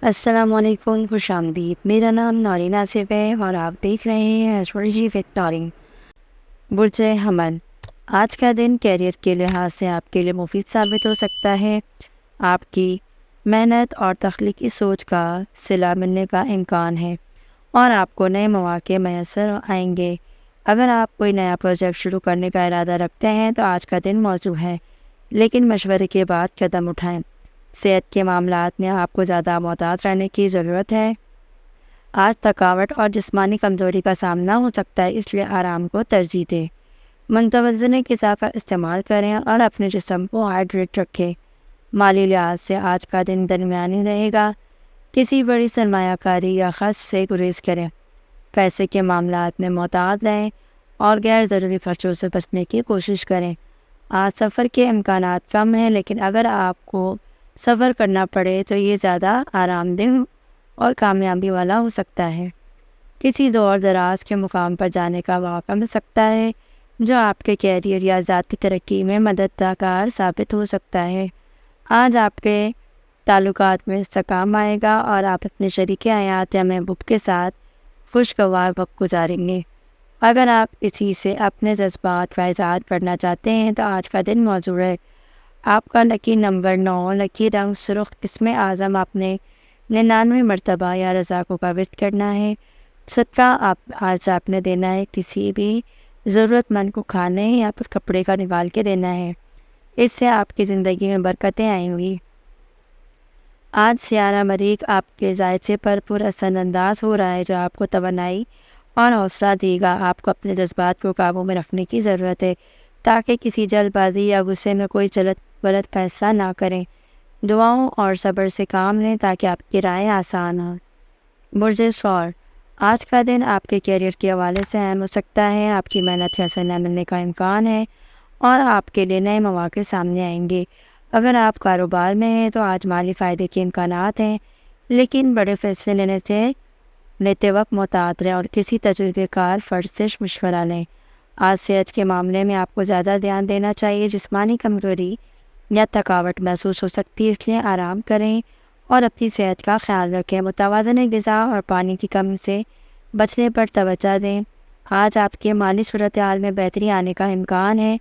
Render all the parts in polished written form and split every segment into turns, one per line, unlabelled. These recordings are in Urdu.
السلام علیکم، خوش آمدید۔ میرا نام نورین آصف ہے اور آپ دیکھ رہے ہیں ایسٹرولوجی وتھ نورین۔ برج حمل، آج کا دن کیریئر کے لحاظ سے آپ کے لیے مفید ثابت ہو سکتا ہے۔ آپ کی محنت اور تخلیقی سوچ کا صلہ ملنے کا امکان ہے اور آپ کو نئے مواقع میسر آئیں گے۔ اگر آپ کوئی نیا پروجیکٹ شروع کرنے کا ارادہ رکھتے ہیں تو آج کا دن موزوں ہے، لیکن مشورے کے بعد قدم اٹھائیں۔ صحت کے معاملات میں آپ کو زیادہ محتاط رہنے کی ضرورت ہے۔ آج تھکاوٹ اور جسمانی کمزوری کا سامنا ہو سکتا ہے، اس لیے آرام کو ترجیح دیں۔ متوازن غذا کا استعمال کریں اور اپنے جسم کو ہائیڈریٹ رکھیں۔ مالی لحاظ سے آج کا دن درمیانی رہے گا، کسی بڑی سرمایہ کاری یا خرچ سے گریز کریں۔ پیسے کے معاملات میں محتاط رہیں اور غیر ضروری خرچوں سے بچنے کی کوشش کریں۔ آج سفر کے امکانات کم ہیں، لیکن اگر آپ کو سفر کرنا پڑے تو یہ زیادہ آرام دہ اور کامیابی والا ہو سکتا ہے۔ کسی دور دراز کے مقام پر جانے کا موقع مل سکتا ہے جو آپ کے کیریئر یا ذاتی ترقی میں مددگار ثابت ہو سکتا ہے۔ آج آپ کے تعلقات میں استحکام آئے گا اور آپ اپنے شریک حیات یا محبوب کے ساتھ خوشگوار وقت گزاریں گے۔ اگر آپ کسی سے اپنے جذبات کا اظہار کرنا چاہتے ہیں تو آج کا دن موزوں ہے۔ آپ کا لکی نمبر 9، لکی رنگ سرخ۔ اس میں اعظم آپ نے 99 مرتبہ یا رضا کو ورد کرنا ہے۔ صدقہ آج آپ نے دینا ہے، کسی بھی ضرورت مند کو کھانے یا پھر کپڑے کا نکال کے دینا ہے، اس سے آپ کی زندگی میں برکتیں آئیں گی۔ آج سیارہ مریخ آپ کے ذائقے پر پر اثر انداز ہو رہا ہے، جو آپ کو توانائی اور حوصلہ دے گا۔ آپ کو اپنے جذبات کو قابو میں رکھنے کی ضرورت ہے تاکہ کسی جلد بازی یا غصے میں کوئی غلط فیصلہ نہ کریں۔ دعاؤں اور صبر سے کام لیں تاکہ آپ کی رائے آسان ہوں۔ برج ثور، آج کا دن آپ کے کیریئر کے حوالے سے اہم ہو سکتا ہے۔ آپ کی محنت کا اثر نہ ملنے کا امکان ہے اور آپ کے لیے نئے مواقع سامنے آئیں گے۔ اگر آپ کاروبار میں ہیں تو آج مالی فائدے کے امکانات ہیں، لیکن بڑے فیصلے لیتے وقت محتاط رہیں اور کسی تجربے کار فرد سے مشورہ لیں۔ آج صحت کے معاملے میں آپ کو زیادہ دھیان دینا چاہیے۔ جسمانی کمزوری یا تھکاوٹ محسوس ہو سکتی ہے، اس لیے آرام کریں اور اپنی صحت کا خیال رکھیں۔ متوازن غذا اور پانی کی کمی سے بچنے پر توجہ دیں۔ آج آپ کے مالی صورتحال میں بہتری آنے کا امکان ہے۔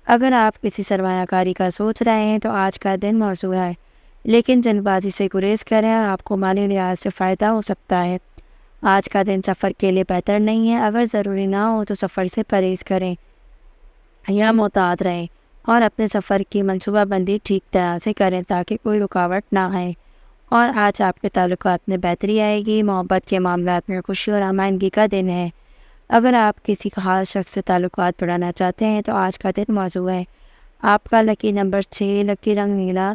اگر آپ کسی سرمایہ کاری کا سوچ رہے ہیں تو آج کا دن موزوں ہے، لیکن جلد بازی سے گریز کریں اور آپ کو مالی لحاظ سے فائدہ ہو سکتا ہے۔ آج کا دن سفر کے لیے بہتر نہیں ہے۔ اگر ضروری نہ ہو تو سفر سے پرہیز کریں یا محتاط رہیں اور اپنے سفر کی منصوبہ بندی ٹھیک طرح سے کریں تاکہ کوئی رکاوٹ نہ آئے۔ اور آج آپ کے تعلقات میں بہتری آئے گی۔ محبت کے معاملات میں خوشی اور آمادگی کا دن ہے۔ اگر آپ کسی خاص شخص سے تعلقات بڑھانا چاہتے ہیں تو آج کا دن موزوں ہے۔ آپ کا لکی نمبر 6، لکی رنگ نیلا۔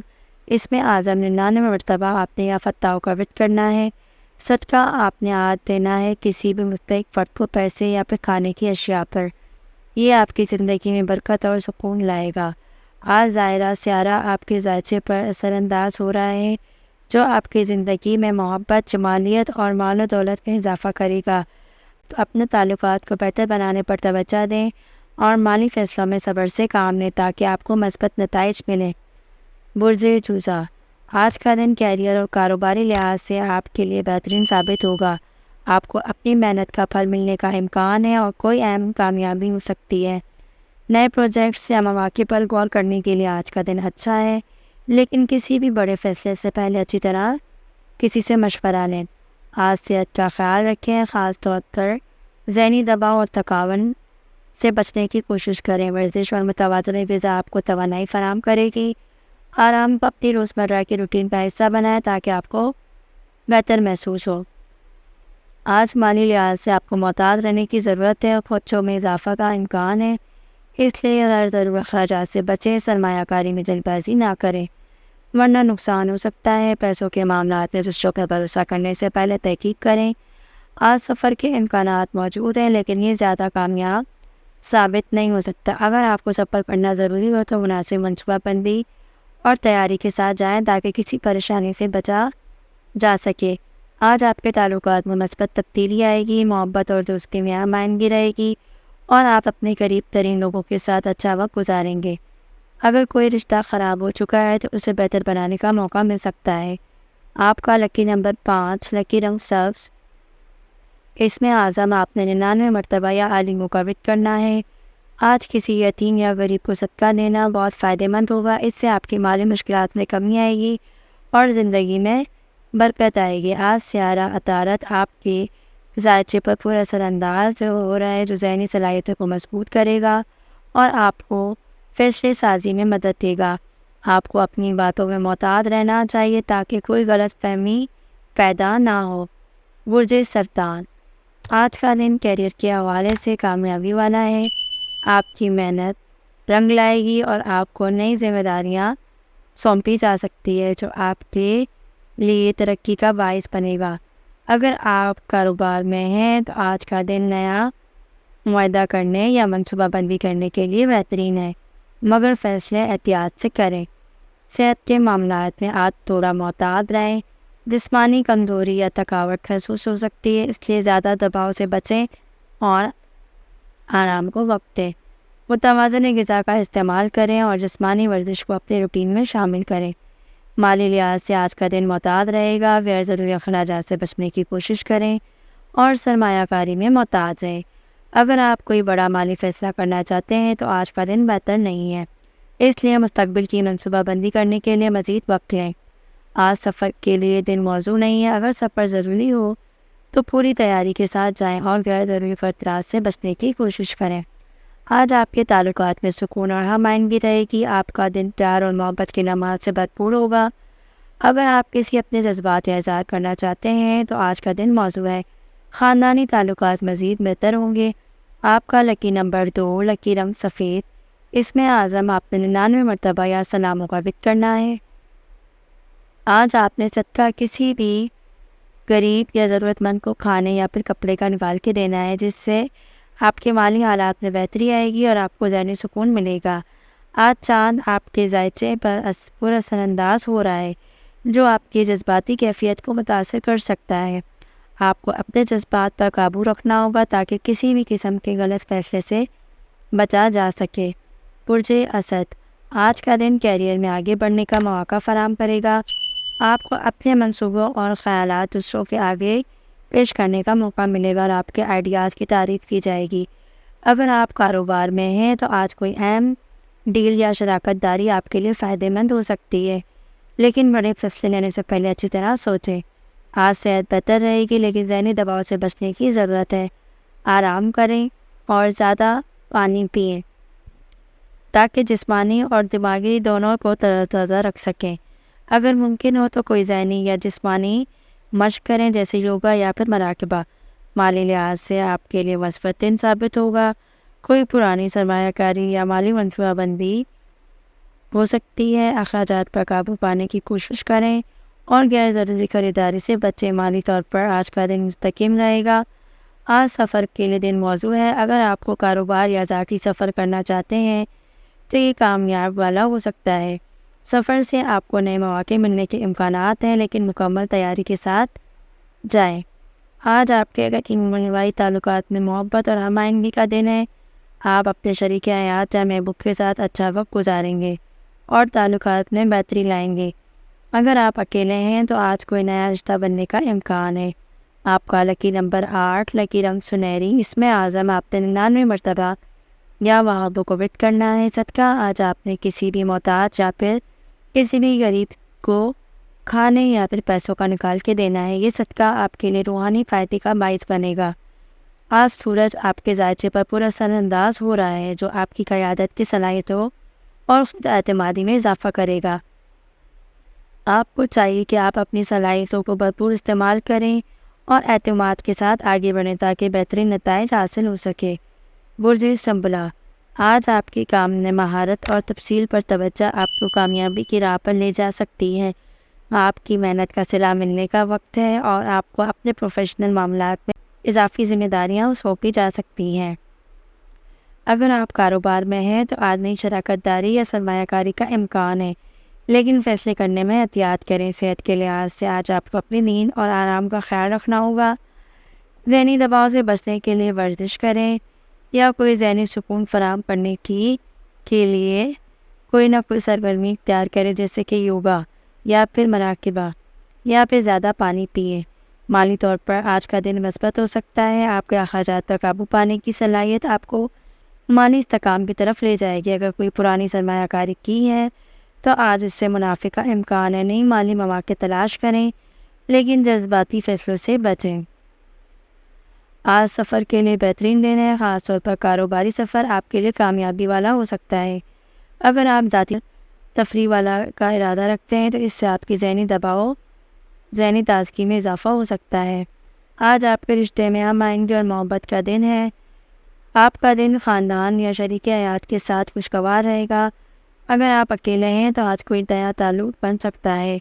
اس میں اعظم 99 مرتبہ آپ نے یا فتح کا ورد کرنا ہے۔ صدقہ آپ نے آج دینا ہے کسی بھی مستحق فرد کو پیسے یا پھر کھانے کی اشیاء پر۔ یہ آپ کی زندگی میں برکت اور سکون لائے گا۔ آج ظاہرہ سیارہ آپ کے ذائقے پر اثر انداز ہو رہا ہے، جو آپ کی زندگی میں محبت، جمالیت اور مال و دولت میں اضافہ کرے گا۔ تو اپنے تعلقات کو بہتر بنانے پر توجہ دیں اور مالی فیصلوں میں صبر سے کام لیں تاکہ آپ کو مثبت نتائج ملیں۔ برج جوزہ، آج کا دن کیریئر اور کاروباری لحاظ سے آپ کے لیے بہترین ثابت ہوگا۔ آپ کو اپنی محنت کا پھل ملنے کا امکان ہے اور کوئی اہم کامیابی ہو سکتی ہے۔ نئے پروجیکٹس یا مواقع پر غور کرنے کے لیے آج کا دن اچھا ہے، لیکن کسی بھی بڑے فیصلے سے پہلے اچھی طرح کسی سے مشورہ لیں۔ آج صحت کا خیال رکھیں، خاص طور پر ذہنی دباؤ اور تھکاوٹ سے بچنے کی کوشش کریں۔ ورزش اور متوازن غذا آپ کو توانائی فراہم کرے گی۔ آرام کو اپنی روزمرہ کی روٹین کا حصہ بنائیں تاکہ آپ کو بہتر محسوس ہو۔ آج مالی لحاظ سے آپ کو محتاط رہنے کی ضرورت ہے اور خرچوں میں اضافہ کا امکان ہے، اس لیے غیر ضروری اخراجات سے بچیں۔ سرمایہ کاری میں جلد بازی نہ کریں ورنہ نقصان ہو سکتا ہے۔ پیسوں کے معاملات میں دوسروں کا بھروسہ کرنے سے پہلے تحقیق کریں۔ آج سفر کے امکانات موجود ہیں، لیکن یہ زیادہ کامیاب ثابت نہیں ہو سکتا۔ اگر آپ کو سفر کرنا ضروری ہو تو مناسب منصوبہ بندی اور تیاری کے ساتھ جائیں تاکہ کسی پریشانی سے بچا جا سکے۔ آج آپ کے تعلقات میں مثبت تبدیلی آئے گی، محبت اور دوستی میں مائندگی رہے گی اور آپ اپنے قریب ترین لوگوں کے ساتھ اچھا وقت گزاریں گے۔ اگر کوئی رشتہ خراب ہو چکا ہے تو اسے بہتر بنانے کا موقع مل سکتا ہے۔ آپ کا لکی نمبر 5، لکی رنگ سبز، اس میں اعظم آپ نے 99 مرتبہ یا عالی مقرر کرنا ہے۔ آج کسی یتیم یا غریب کو صدقہ دینا بہت فائدہ مند ہوگا، اس سے آپ کی مالی مشکلات میں کمی آئے گی اور زندگی میں برکت آئے گی۔ آج سیارہ عطارد آپ کے ذائچے پر پورا اثر انداز ہو رہا ہے، جو ذہنی صلاحیتوں کو مضبوط کرے گا اور آپ کو فیصلے سازی میں مدد دے گا۔ آپ کو اپنی باتوں میں محتاط رہنا چاہیے تاکہ کوئی غلط فہمی پیدا نہ ہو۔ برج سرطان، آج کا دن کیریئر کے حوالے سے کامیابی والا ہے۔ آپ کی محنت رنگ لائے گی اور آپ کو نئی ذمہ داریاں سونپی جا سکتی ہے جو آپ کے لیے ترقی کا باعث بنے گا۔ اگر آپ کاروبار میں ہیں تو آج کا دن نیا معاہدہ کرنے یا منصوبہ بندی کرنے کے لیے بہترین ہے، مگر فیصلے احتیاط سے کریں۔ صحت کے معاملات میں آج تھوڑا محتاط رہیں، جسمانی کمزوری یا تھکاوٹ محسوس ہو سکتی ہے، اس لیے زیادہ دباؤ سے بچیں اور آرام کو وقت دیں۔ متوازن غذا کا استعمال کریں اور جسمانی ورزش کو اپنے روٹین میں شامل کریں۔ مالی لحاظ سے آج کا دن محتاط رہے گا، غیر ضروری اخراجات سے بچنے کی کوشش کریں اور سرمایہ کاری میں محتاط رہیں۔ اگر آپ کوئی بڑا مالی فیصلہ کرنا چاہتے ہیں تو آج کا دن بہتر نہیں ہے، اس لیے مستقبل کی منصوبہ بندی کرنے کے لیے مزید وقت لیں۔ آج سفر کے لیے دن موزوں نہیں ہے، اگر سفر ضروری ہو تو پوری تیاری کے ساتھ جائیں اور غیر ضروری خطرات سے بچنے کی کوشش کریں۔ آج آپ کے تعلقات میں سکون اور ہم آہنگی رہے گی۔ آپ کا دن پیار اور محبت کی نماز سے بھرپور ہوگا۔ اگر آپ کسی اپنے جذبات کا اظہار کرنا چاہتے ہیں تو آج کا دن موزوں ہے۔ خاندانی تعلقات مزید بہتر ہوں گے۔ آپ کا لکی نمبر 2، لکی رنگ سفید، اس میں اعظم آپ نے 99 مرتبہ یا سلام مقرر کرنا ہے۔ آج آپ نے صدقہ کسی بھی غریب یا ضرورت مند کو کھانے یا پھر کپڑے کا نکال کے دینا ہے، جس سے آپ کے مالی حالات میں بہتری آئے گی اور آپ کو ذہنی سکون ملے گا۔ آج چاند آپ کے ذائچے پر پورا اثر انداز ہو رہا ہے، جو آپ کی جذباتی کیفیت کو متاثر کر سکتا ہے۔ آپ کو اپنے جذبات پر قابو رکھنا ہوگا تاکہ کسی بھی قسم کے غلط فیصلے سے بچا جا سکے۔ برج اسد، آج کا دن کیریئر میں آگے بڑھنے کا مواقع فراہم کرے گا۔ آپ کو اپنے منصوبوں اور خیالات دوسروں کے آگے پیش کرنے کا موقع ملے گا اور آپ کے آئیڈیاز کی تعریف کی جائے گی۔ اگر آپ کاروبار میں ہیں تو آج کوئی اہم ڈیل یا شراکت داری آپ کے لیے فائدہ مند ہو سکتی ہے، لیکن بڑے فیصلے لینے سے پہلے اچھی طرح سوچیں۔ آج صحت بہتر رہے گی، لیکن ذہنی دباؤ سے بچنے کی ضرورت ہے۔ آرام کریں اور زیادہ پانی پئیں تاکہ جسمانی اور دماغی دونوں کو تر و تازہ رکھ سکیں۔ اگر ممکن ہو تو کوئی ذہنی یا جسمانی مشق کریں جیسے یوگا یا پھر مراقبہ۔ مالی لحاظ سے آپ کے لیے مثبت دن ثابت ہوگا۔ کوئی پرانی سرمایہ کاری یا مالی منصوبہ بندی ہو سکتی ہے۔ اخراجات پر قابو پانے کی کوشش کریں اور غیر ضروری خریداری سے بچیں۔ مالی طور پر آج کا دن مستقیم رہے گا۔ آج سفر کے لیے دن موزوں ہے۔ اگر آپ کو کاروبار یا ذاتی سفر کرنا چاہتے ہیں تو یہ کامیاب والا ہو سکتا ہے۔ سفر سے آپ کو نئے مواقع ملنے کے امکانات ہیں، لیکن مکمل تیاری کے ساتھ جائیں۔ آج آپ کے روائی تعلقات میں محبت اور ہم آہنگی کا دن ہے۔ آپ اپنے شریک حیات یا محبوب کے ساتھ اچھا وقت گزاریں گے اور تعلقات میں بہتری لائیں گے۔ اگر آپ اکیلے ہیں تو آج کوئی نیا رشتہ بننے کا امکان ہے۔ آپ کا لکی نمبر 8، لکی رنگ سنہری، اس میں اعظم آپ نے 99 مرتبہ یا وہابوں کو وٹ کرنا ہے۔ صدقہ، آج آپ نے کسی بھی محتاج یا پھر کسی بھی غریب کو کھانے یا پھر پیسوں کا نکال کے دینا ہے۔ یہ صدقہ آپ کے لیے روحانی فائدے کا باعث بنے گا۔ آج سورج آپ کے ذائچے پر پورا اثر انداز ہو رہا ہے، جو آپ کی قیادت کی صلاحیتوں اور خود اعتمادی میں اضافہ کرے گا۔ آپ کو چاہیے کہ آپ اپنی صلاحیتوں کو بھرپور استعمال کریں اور اعتماد کے ساتھ آگے بڑھیں تاکہ بہترین نتائج حاصل ہو سکے۔ برج سنبلا، آج آپ کے کام میں مہارت اور تفصیل پر توجہ آپ کو کامیابی کی راہ پر لے جا سکتی ہے۔ آپ کی محنت کا صلہ ملنے کا وقت ہے اور آپ کو اپنے پروفیشنل معاملات میں اضافی ذمہ داریاں سونپی جا سکتی ہیں۔ اگر آپ کاروبار میں ہیں تو آج نئی شراکت داری یا سرمایہ کاری کا امکان ہے، لیکن فیصلے کرنے میں احتیاط کریں۔ صحت کے لحاظ سے آج آپ کو اپنی نیند اور آرام کا خیال رکھنا ہوگا۔ ذہنی دباؤ سے بچنے کے لیے ورزش کریں یا کوئی ذہنی سکون فراہم کرنے کے لیے کوئی نہ کوئی سرگرمی اختیار کریں جیسے کہ یوگا یا پھر مراقبہ۔ یا پھر زیادہ پانی پئیں۔ مالی طور پر آج کا دن مثبت ہو سکتا ہے۔ آپ کے اخراجات پر قابو پانے کی صلاحیت آپ کو مالی استحکام کی طرف لے جائے گی۔ اگر کوئی پرانی سرمایہ کاری کی ہے تو آج اس سے منافع کا امکان ہے۔ نئی مالی مواقع تلاش کریں لیکن جذباتی فیصلوں سے بچیں۔ آج سفر کے لیے بہترین دن ہے، خاص طور پر کاروباری سفر آپ کے لیے کامیابی والا ہو سکتا ہے۔ اگر آپ ذاتی تفریح والا کا ارادہ رکھتے ہیں تو اس سے آپ کی ذہنی تازگی میں اضافہ ہو سکتا ہے۔ آج آپ کے رشتے میں ہم آہنگی اور محبت کا دن ہے۔ آپ کا دن خاندان یا شریک حیات کے ساتھ خوشگوار رہے گا۔ اگر آپ اکیلے ہیں تو آج کوئی نیا تعلق بن سکتا ہے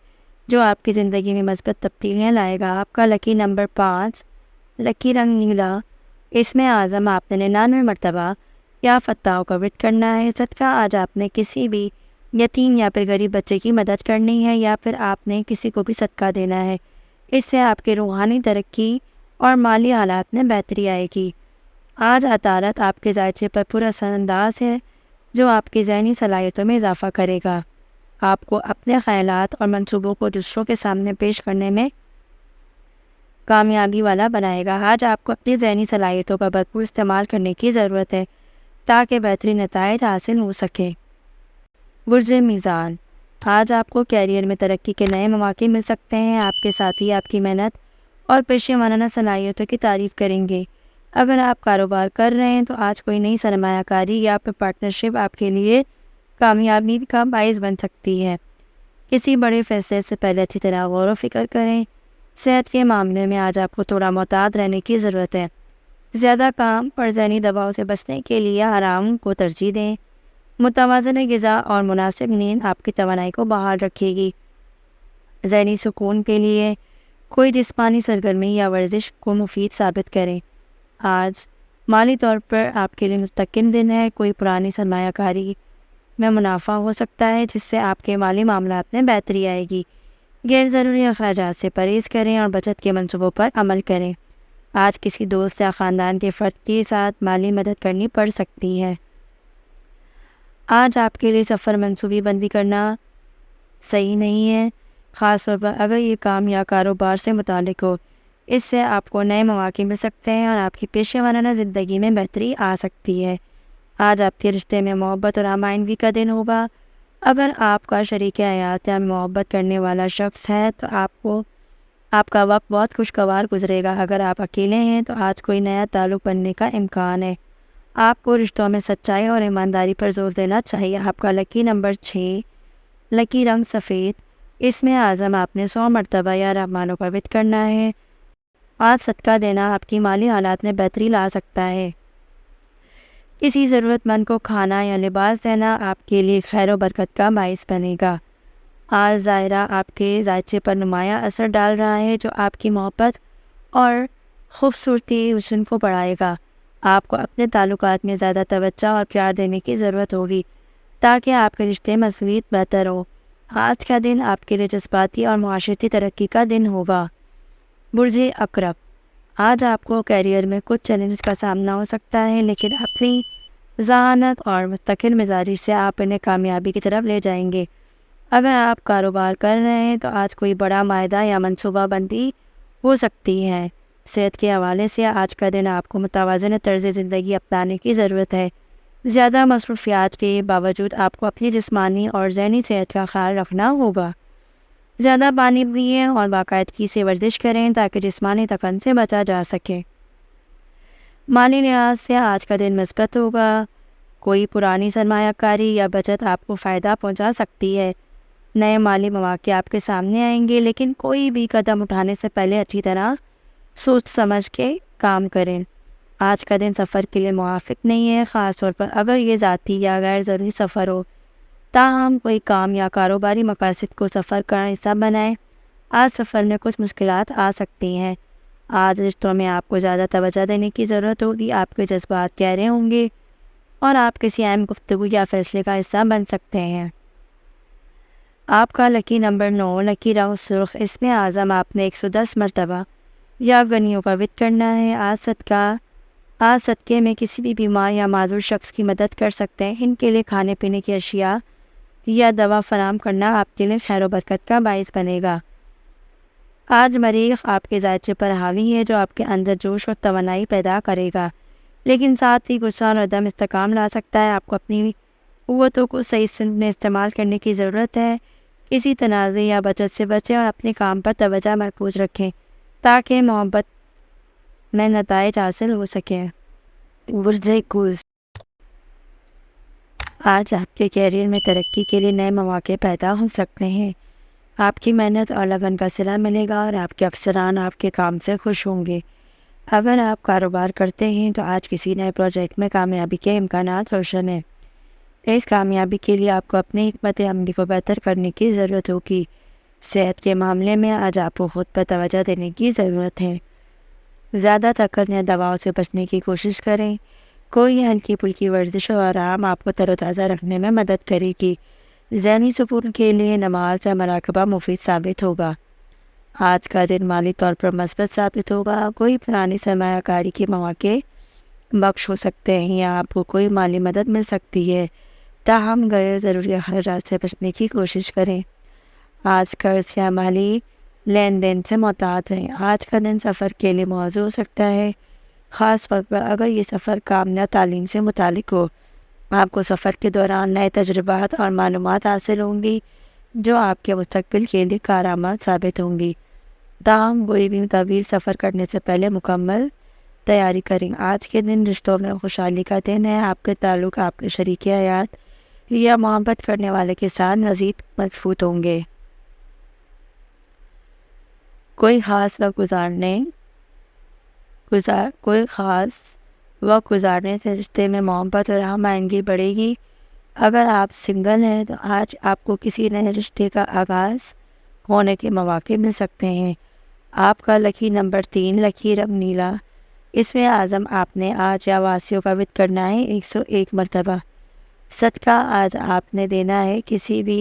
جو آپ کی زندگی میں مثبت تبدیلیاں لائے گا۔ آپ کا لکی نمبر 5، لکی رنگ نیلا، اس میں اعظم آپ نے 99 مرتبہ یا فتح کا ورد کرنا ہے۔ صدقہ، آج آپ نے کسی بھی یتیم یا پھر غریب بچے کی مدد کرنی ہے یا پھر آپ نے کسی کو بھی صدقہ دینا ہے۔ اس سے آپ کی روحانی ترقی اور مالی حالات میں بہتری آئے گی۔ آج عطارت آپ کے ذائچے پر پر اثر انداز ہے جو آپ کی ذہنی صلاحیتوں میں اضافہ کرے گا۔ آپ کو اپنے خیالات اور منصوبوں کو دوسروں کے سامنے پیش کرنے میں کامیابی والا بنائے گا۔ آج آپ کو اپنی ذہنی صلاحیتوں کا بھرپور استعمال کرنے کی ضرورت ہے تاکہ بہترین نتائج حاصل ہو سکیں۔ برج میزان، آج آپ کو کیریئر میں ترقی کے نئے مواقع مل سکتے ہیں۔ آپ کے ساتھی آپ کی محنت اور پیشہ ورانہ صلاحیتوں کی تعریف کریں گے۔ اگر آپ کاروبار کر رہے ہیں تو آج کوئی نئی سرمایہ کاری یا پھر پارٹنرشپ آپ کے لیے کامیابی کا باعث بن سکتی ہے۔ کسی بڑے فیصلے سے پہلے اچھی طرح غور و فکر کریں۔ صحت کے معاملے میں آج آپ کو تھوڑا محتاط رہنے کی ضرورت ہے۔ زیادہ کام اور ذہنی دباؤ سے بچنے کے لیے آرام کو ترجیح دیں۔ متوازن غذا اور مناسب نیند آپ کی توانائی کو بحال رکھے گی۔ ذہنی سکون کے لیے کوئی جسمانی سرگرمی یا ورزش کو مفید ثابت کریں۔ آج مالی طور پر آپ کے لیے مستحکم دن ہے۔ کوئی پرانی سرمایہ کاری میں منافع ہو سکتا ہے جس سے آپ کے مالی معاملات میں بہتری آئے گی۔ غیر ضروری اخراجات سے پرہیز کریں اور بچت کے منصوبوں پر عمل کریں۔ آج کسی دوست یا خاندان کے فرد کے ساتھ مالی مدد کرنی پڑ سکتی ہے۔ آج آپ کے لیے سفر منصوبی بندی کرنا صحیح نہیں ہے، خاص طور پر اگر یہ کام یا کاروبار سے متعلق ہو۔ اس سے آپ کو نئے مواقع مل سکتے ہیں اور آپ کی پیشہ ورانہ زندگی میں بہتری آ سکتی ہے۔ آج آپ کے رشتے میں محبت اور ہم آہنگی کا دن ہوگا۔ اگر آپ کا شریک حیات یا محبت کرنے والا شخص ہے تو آپ کا وقت بہت خوشگوار گزرے گا۔ اگر آپ اکیلے ہیں تو آج کوئی نیا تعلق بننے کا امکان ہے۔ آپ کو رشتوں میں سچائی اور ایمانداری پر زور دینا چاہیے۔ آپ کا لکی نمبر 6، لکی رنگ سفید، اس میں اعظم آپ نے 100 مرتبہ یا رحمانوں کا ورد کرنا ہے۔ آج صدقہ دینا آپ کی مالی حالات میں بہتری لا سکتا ہے۔ کسی ضرورت مند کو کھانا یا لباس دینا آپ کے لیے خیر و برکت کا باعث بنے گا۔ آج ظاہرہ آپ کے ذائچے پر نمایاں اثر ڈال رہا ہے جو آپ کی محبت اور خوبصورتی حسن کو بڑھائے گا۔ آپ کو اپنے تعلقات میں زیادہ توجہ اور پیار دینے کی ضرورت ہوگی تاکہ آپ کے رشتے مضبوط بہتر ہو۔ آج کا دن آپ کے لیے جذباتی اور معاشرتی ترقی کا دن ہوگا۔ برج عقرب، آج آپ کو کیریئر میں کچھ چیلنجز کا سامنا ہو سکتا ہے لیکن اپنی ذہانت اور مستقل مزاجی سے آپ انہیں کامیابی کی طرف لے جائیں گے۔ اگر آپ کاروبار کر رہے ہیں تو آج کوئی بڑا معاہدہ یا منصوبہ بندی ہو سکتی ہے۔ صحت کے حوالے سے آج کا دن آپ کو متوازن طرز زندگی اپنانے کی ضرورت ہے۔ زیادہ مصروفیات کے باوجود آپ کو اپنی جسمانی اور ذہنی صحت کا خیال رکھنا ہوگا۔ زیادہ پانی پئیں اور باقاعدگی سے ورزش کریں تاکہ جسمانی تھکن سے بچا جا سکے۔ مالی لحاظ سے آج کا دن مثبت ہوگا۔ کوئی پرانی سرمایہ کاری یا بچت آپ کو فائدہ پہنچا سکتی ہے۔ نئے مالی مواقع آپ کے سامنے آئیں گے لیکن کوئی بھی قدم اٹھانے سے پہلے اچھی طرح سوچ سمجھ کے کام کریں۔ آج کا دن سفر کے لیے موافق نہیں ہے، خاص طور پر اگر یہ ذاتی یا غیر ضروری سفر ہو۔ تاہم کوئی کام یا کاروباری مقاصد کو سفر کا حصہ بنائیں۔ آج سفر میں کچھ مشکلات آ سکتی ہیں۔ آج رشتوں میں آپ کو زیادہ توجہ دینے کی ضرورت ہوگی۔ آپ کے جذبات گہرے ہوں گے اور آپ کسی اہم گفتگو یا فیصلے کا حصہ بن سکتے ہیں۔ آپ کا لکی نمبر 9، لکی رنگ سرخ، اس میں اعظم آپ نے 110 مرتبہ یا غنیوں کا ورد کرنا ہے۔ آج صدقے میں کسی بھی بیمار یا معذور شخص کی مدد کر سکتے ہیں۔ ان کے لیے کھانے پینے کی اشیاء یا دوا فراہم کرنا آپ کے لیے خیر و برکت کا باعث بنے گا۔ آج مریخ آپ کے ذائچے پر حاوی ہے جو آپ کے اندر جوش اور توانائی پیدا کرے گا، لیکن ساتھ ہی غصہ اور عدم استحکام لا سکتا ہے۔ آپ کو اپنی قوتوں کو صحیح سمت میں استعمال کرنے کی ضرورت ہے۔ کسی تنازع یا بچت سے بچیں اور اپنے کام پر توجہ مرکوز رکھیں تاکہ محبت میں نتائج حاصل ہو سکیں۔ برج قوس، آج آپ کے کیریئر میں ترقی کے لیے نئے مواقع پیدا ہو سکتے ہیں۔ آپ کی محنت اور لگن کا صلہ ملے گا اور آپ کے افسران آپ کے کام سے خوش ہوں گے۔ اگر آپ کاروبار کرتے ہیں تو آج کسی نئے پروجیکٹ میں کامیابی کے امکانات روشن ہیں۔ اس کامیابی کے لیے آپ کو اپنی حکمت عملی کو بہتر کرنے کی ضرورت ہوگی۔ صحت کے معاملے میں آج آپ کو خود پر توجہ دینے کی ضرورت ہے۔ زیادہ تکر یا دواؤں سے بچنے کی کوشش کریں۔ کوئی ہلکی پھلکی ورزش اور آرام آپ کو تر و تازہ رکھنے میں مدد کرے گی۔ ذہنی سکون کے لیے نماز یا مراقبہ مفید ثابت ہوگا۔ آج کا دن مالی طور پر مثبت ثابت ہوگا۔ کوئی پرانی سرمایہ کاری کے مواقع بخش ہو سکتے ہیں یا آپ کو کوئی مالی مدد مل سکتی ہے، تاہم غیر ضروری اخراجات سے بچنے کی کوشش کریں۔ آج قرض یا مالی لین دین سے محتاط رہیں۔ آج کا دن سفر کے لیے موزوں ہو سکتا ہے، خاص طور پر اگر یہ سفر کام یا تعلیم سے متعلق ہو۔ آپ کو سفر کے دوران نئے تجربات اور معلومات حاصل ہوں گی جو آپ کے مستقبل کے لیے کارآمد ثابت ہوں گی۔ تاہم کوئی بھی طویل سفر کرنے سے پہلے مکمل تیاری کریں۔ آج کے دن رشتوں میں خوشحالی کا دن ہے۔ آپ کے تعلق آپ کے شریک حیات یا محبت کرنے والے کے ساتھ مزید مضبوط ہوں گے۔ کوئی خاص وقت گزارنے سے رشتے میں محبت اور ہم آہنگی بڑھے گی۔ اگر آپ سنگل ہیں تو آج آپ کو کسی نئے رشتے کا آغاز ہونے کے مواقع مل سکتے ہیں۔ آپ کا لکی نمبر 3، لکی رنگ نیلا۔ اس میں اعظم آپ نے آج یا واسیوں کا وت کرنا ہے 101 مرتبہ۔ صدقہ آج آپ نے دینا ہے، کسی بھی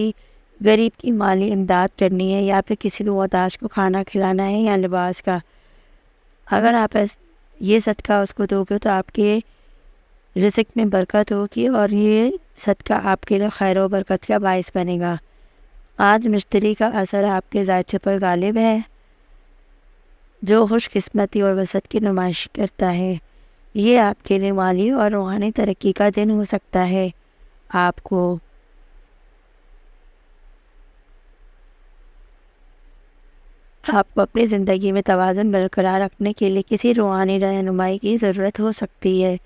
غریب کی مالی امداد کرنی ہے یا پھر کسی بھی محتاج کو کھانا کھلانا ہے یا لباس کا۔ اگر آپ یہ صدقہ اس کو دو گے تو آپ کے رزق میں برکت ہوگی اور یہ صدقہ آپ کے لیے خیر و برکت کا باعث بنے گا۔ آج مشتری کا اثر آپ کے ذائچے پر غالب ہے جو خوش قسمتی اور وسعت کی نمائش کرتا ہے۔ یہ آپ کے لیے مالی اور روحانی ترقی کا دن ہو سکتا ہے۔ آپ کو اپنی زندگی میں توازن برقرار رکھنے کے لیے کسی روحانی رہنمائی کی ضرورت ہو سکتی ہے۔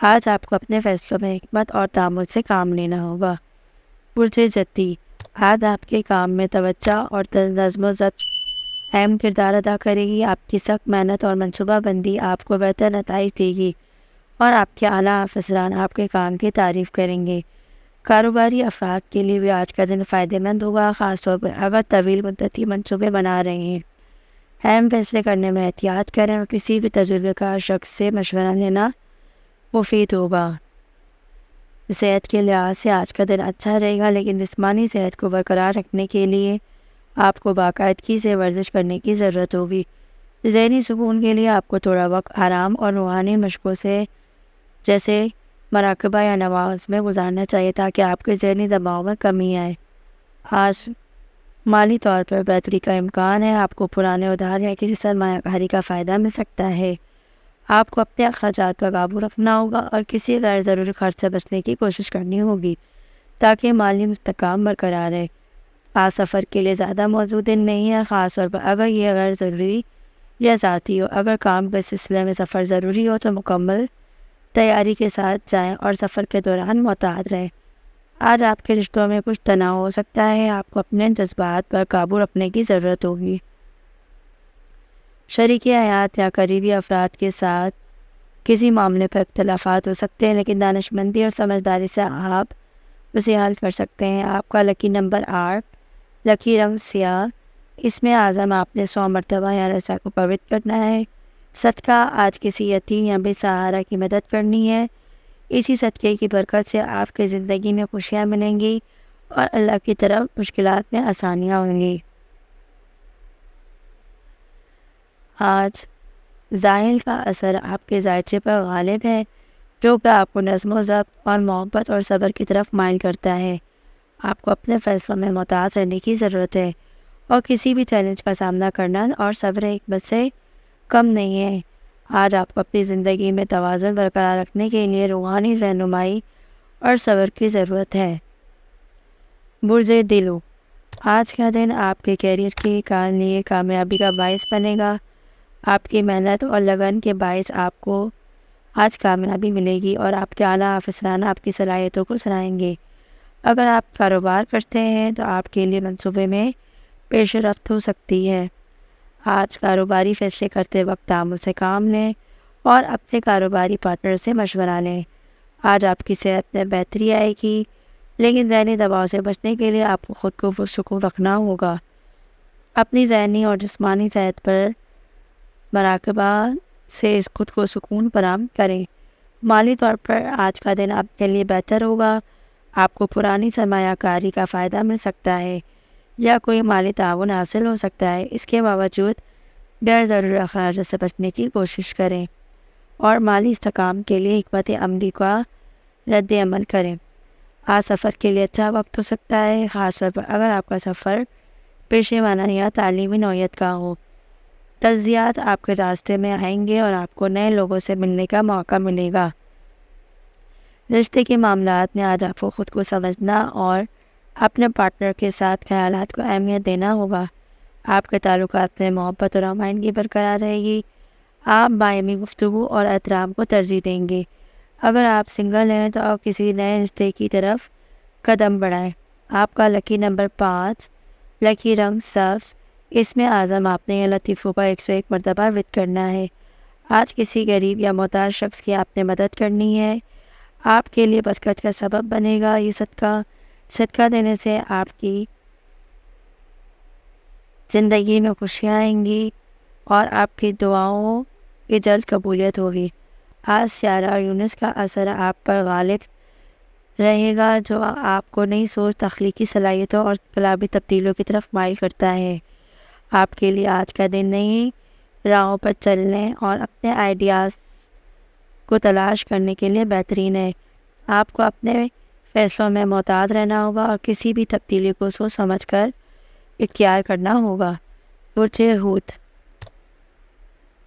آج آپ کو اپنے فیصلوں میں حکمت اور تامل سے کام لینا ہوگا۔ برج جتی، آج آپ کے کام میں توجہ اور نظم و ضبط اہم کردار ادا کرے گی۔ آپ کی سخت محنت اور منصوبہ بندی آپ کو بہتر نتائج دے گی اور آپ کے اعلیٰ افسران آپ کے کام کی تعریف کریں گے۔ کاروباری افراد کے لیے بھی آج کا دن فائدہ مند ہوگا، خاص طور پر اگر طویل مدتی منصوبے بنا رہے ہیں۔ اہم فیصلے کرنے میں احتیاط کریں اور کسی بھی تجربے کار شخص سے مشورہ لینا مفید ہوگا۔ صحت کے لحاظ سے آج کا دن اچھا رہے گا، لیکن جسمانی صحت کو برقرار رکھنے کے لیے آپ کو باقاعدگی سے ورزش کرنے کی ضرورت ہوگی۔ ذہنی سکون کے لیے آپ کو تھوڑا وقت آرام اور روحانی مشقوں سے جیسے مراقبہ یا نماز میں گزارنا چاہیے تاکہ آپ کے ذہنی دباؤ میں کمی آئے۔ آج مالی طور پر بہتری کا امکان ہے۔ آپ کو پرانے ادھار یا کسی سرمایہ کاری کا فائدہ مل سکتا ہے۔ آپ کو اپنے اخراجات پر قابو رکھنا ہوگا اور کسی غیر ضروری خرچ سے بچنے کی کوشش کرنی ہوگی تاکہ مالی استحکام برقرار رہے۔ آج سفر کے لیے زیادہ موزوں دن نہیں ہے، خاص طور پر اگر یہ غیر ضروری یا ذاتی ہو۔ اگر کام کے سلسلے میں سفر ضروری ہو تو مکمل تیاری کے ساتھ جائیں اور سفر کے دوران محتاط رہیں۔ آج آپ کے رشتوں میں کچھ تناؤ ہو سکتا ہے، آپ کو اپنے جذبات پر قابو رکھنے کی ضرورت ہوگی۔ شریک حیات یا قریبی افراد کے ساتھ کسی معاملے پر اختلافات ہو سکتے ہیں، لیکن دانش مندی اور سمجھداری سے آپ اسے حل کر سکتے ہیں۔ آپ کا لکی نمبر 8، لکی رنگ سیاہ۔ اس میں اعظم آپ نے 100 مرتبہ یا رسا کو پوت کرنا ہے۔ صدقہ آج کسی یتیم یا بے سہارا کی مدد کرنی ہے۔ اسی صدقے کی برکت سے آپ کی زندگی میں خوشیاں ملیں گی اور اللہ کی طرف مشکلات میں آسانیاں ہوں گی۔ آج ظاہر کا اثر آپ کے ذائچے پر غالب ہے جو کہ آپ کو نظم و ضبط اور محبت اور صبر کی طرف مائل کرتا ہے۔ آپ کو اپنے فیصلوں میں محتاط رہنے کی ضرورت ہے اور کسی بھی چیلنج کا سامنا کرنا اور صبر حکمت سے کم نہیں ہے۔ آج آپ کو اپنی زندگی میں توازن برقرار رکھنے کے لیے روحانی رہنمائی اور صبر کی ضرورت ہے۔ برج دلو، آج کا دن آپ کے کیریئر کے لیے کامیابی کا باعث بنے گا۔ آپ کی محنت اور لگن کے باعث آپ کو آج کامیابی ملے گی اور آپ کے اعلیٰ افسران آپ کی صلاحیتوں کو سراہیں گے۔ اگر آپ کاروبار کرتے ہیں تو آپ کے لیے منصوبے میں پیش رفت ہو سکتی ہے۔ آج کاروباری فیصلے کرتے وقت تعامل سے کام لیں اور اپنے کاروباری پارٹنر سے مشورہ لیں۔ آج آپ کی صحت میں بہتری آئے گی، لیکن ذہنی دباؤ سے بچنے کے لیے آپ کو خود کو پرسکون رکھنا ہوگا۔ اپنی ذہنی اور جسمانی صحت پر مراقبہ سے اس خود کو سکون فراہم کریں۔ مالی طور پر آج کا دن آپ کے لیے بہتر ہوگا۔ آپ کو پرانی سرمایہ کاری کا فائدہ مل سکتا ہے یا کوئی مالی تعاون حاصل ہو سکتا ہے۔ اس کے باوجود غیر ضروری اخراجات سے بچنے کی کوشش کریں اور مالی استحکام کے لیے حکمت عملی کا رد عمل کریں۔ آج سفر کے لیے اچھا وقت ہو سکتا ہے، خاص طور پر اگر آپ کا سفر پیشے وارانہ یا تعلیمی نوعیت کا ہو۔ تجزیات آپ کے راستے میں آئیں گے اور آپ کو نئے لوگوں سے ملنے کا موقع ملے گا۔ رشتے کے معاملات میں آج آپ کو خود کو سمجھنا اور اپنے پارٹنر کے ساتھ خیالات کو اہمیت دینا ہوگا۔ آپ کے تعلقات میں محبت اور ہمآہنگی برقرار رہے گی۔ آپ باہمی گفتگو اور احترام کو ترجیح دیں گے۔ اگر آپ سنگل ہیں تو آپ کسی نئے رشتے کی طرف قدم بڑھائیں۔ آپ کا لکی نمبر 5، لکی رنگ سبز، اس میں اعظم آپ نے یہ لطیفوں کا 101 مرتبہ ورد کرنا ہے۔ آج کسی غریب یا محتاج شخص کی آپ نے مدد کرنی ہے۔ آپ کے لیے برکت کا سبب بنے گا یہ صدقہ دینے سے آپ کی زندگی میں خوشیاں آئیں گی اور آپ کی دعاؤں کی جلد قبولیت ہوگی۔ آج سیارہ اور یونس کا اثر آپ پر غالب رہے گا، جو آپ کو نئی سوچ، تخلیقی صلاحیتوں اور انقلابی تبدیلیوں کی طرف مائل کرتا ہے۔ آپ کے لیے آج کا دن نئی راہوں پر چلنے اور اپنے آئیڈیاز کو تلاش کرنے کے لیے بہترین ہے۔ آپ کو اپنے فیصلوں میں محتاط رہنا ہوگا اور کسی بھی تبدیلی کو سوچ سمجھ کر اختیار کرنا ہوگا۔ برج حوت،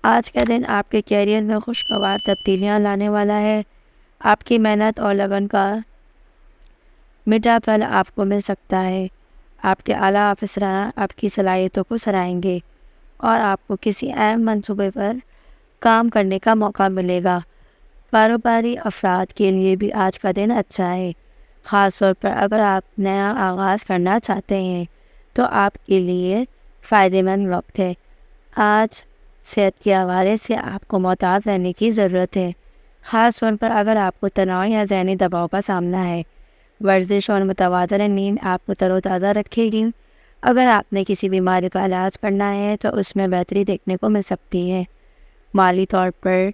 آج کا دن آپ کے کیریئر میں خوشگوار تبدیلیاں لانے والا ہے۔ آپ کی محنت اور لگن کا میٹھا پھل آپ کو مل سکتا ہے۔ آپ کے اعلیٰ افسران آپ کی صلاحیتوں کو سراہیں گے اور آپ کو کسی اہم منصوبے پر کام کرنے کا موقع ملے گا۔ کاروباری افراد کے لیے بھی آج کا دن اچھا ہے، خاص طور پر اگر آپ نیا آغاز کرنا چاہتے ہیں تو آپ کے لیے فائدہ مند وقت ہے۔ آج صحت کے حوالے سے آپ کو محتاط رہنے کی ضرورت ہے، خاص طور پر اگر آپ کو تناؤ یا ذہنی دباؤ کا سامنا ہے۔ ورزش اور متوازن نیند آپ کو تر و تازہ رکھے گی۔ اگر آپ نے کسی بیماری کا علاج کرنا ہے تو اس میں بہتری دیکھنے کو مل سکتی ہے۔ مالی طور پر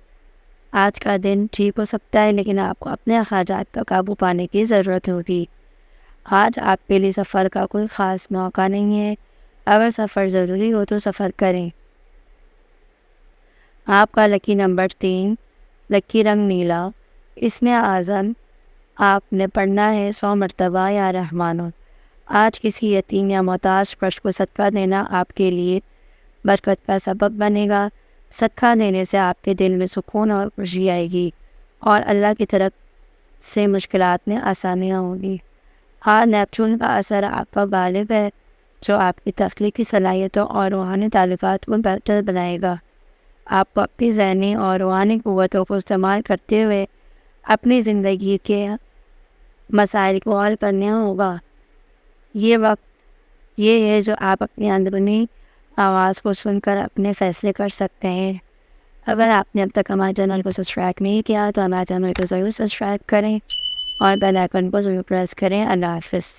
آج کا دن ٹھیک ہو سکتا ہے، لیکن آپ کو اپنے اخراجات پر قابو پانے کی ضرورت ہوگی۔ آج آپ کے لیے سفر کا کوئی خاص موقع نہیں ہے۔ اگر سفر ضروری ہو تو سفر کریں۔ آپ کا لکی نمبر 3، لکی رنگ نیلا، اس میں اعظم آپ نے پڑھنا ہے 100 مرتبہ یا رحمانو۔ آج کسی یتیم یا محتاج فرد کو صدقہ دینا آپ کے لیے برکت کا سبب بنے گا۔ صدقہ دینے سے آپ کے دل میں سکون اور خوشی آئے گی اور اللہ کی طرف سے مشکلات میں آسانیاں ہوں گی۔ آج نیپچون کا اثر آپ پر غالب ہے، جو آپ کی تخلیقی صلاحیتوں اور روحانی تعلقات کو بہتر بنائے گا۔ آپ کو اپنی ذہنی اور روحانی قوتوں کو استعمال کرتے ہوئے اپنی زندگی کے مسائل کو حل کرنا ہوگا۔ یہ وقت یہ ہے جو آپ اپنی اندرونی آواز کو سن کر اپنے فیصلے کر سکتے ہیں۔ اگر آپ نے اب تک ہمارے چینل کو سبسکرائب نہیں کیا تو ہمارے چینل کو ضرور سبسکرائب کریں اور بیل آئیکن کو ضرور پریس کریں۔ اللہ حافظ۔